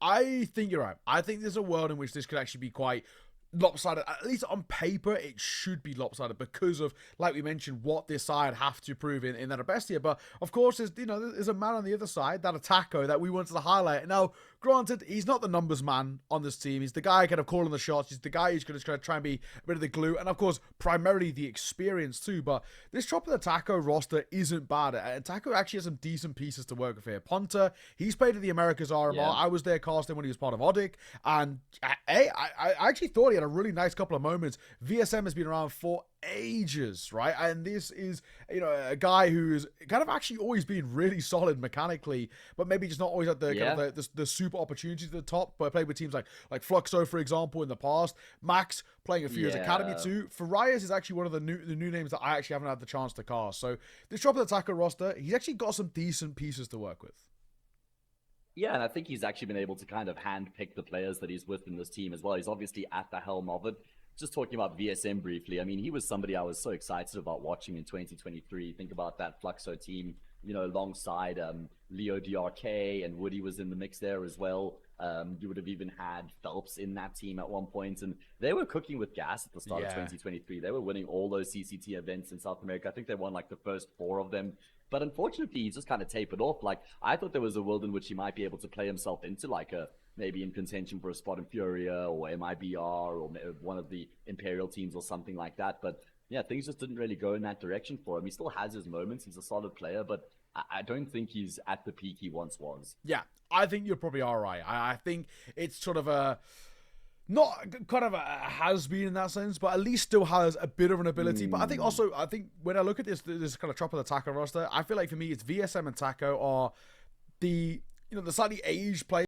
I think you're right. I think there's a world in which this could actually be quite lopsided. At least on paper, it should be lopsided because of, like we mentioned, what this side have to prove in that bestia. But of course, there's a man on the other side, that Attaco, that we wanted to highlight. Now, granted, he's not the numbers man on this team. He's the guy kind of calling the shots. He's the guy who's going to try and be a bit of the glue, and of course, primarily the experience too. But this Chop of the Taco roster isn't bad. And Taco actually has some decent pieces to work with here. Ponta, he's played at the Americas RMR. Yeah. I was there casting when he was part of Odic, and I actually thought he had a really nice couple of moments. VSM has been around for ages, right? And this is, a guy who's kind of actually always been really solid mechanically, but maybe just not always at the kind of the super opportunities at the top. But I played with teams like Fluxo, for example, in the past. Max playing a few years Academy too. Farias is actually one of the new names that I actually haven't had the chance to cast. So this Drop of the Taco roster, he's actually got some decent pieces to work with. Yeah, and I think he's actually been able to kind of handpick the players that he's with in this team as well. He's obviously at the helm of it. Just talking about VSM briefly, I mean, he was somebody I was so excited about watching in 2023. Think about that Fluxo team, alongside Leo DRK, and Woody was in the mix there as well. You would have even had Phelps in that team at one point, and they were cooking with gas at the start of 2023. They were winning all those CCT events in South America. I think they won like the first 4 of them. But unfortunately, he just kind of tapered off. Like, I thought there was a world in which he might be able to play himself into like maybe in contention for a spot in Furia or MIBR or one of the Imperial teams or something like that. But yeah, things just didn't really go in that direction for him. He still has his moments. He's a solid player, but I don't think he's at the peak he once was. Yeah, I think you're probably all right. I think it's sort of a... not kind of a has-been in that sense, but at least still has a bit of an ability. But I think when I look at this kind of Chop of the Taco roster, I feel like for me, it's VSM and Taco are the slightly aged players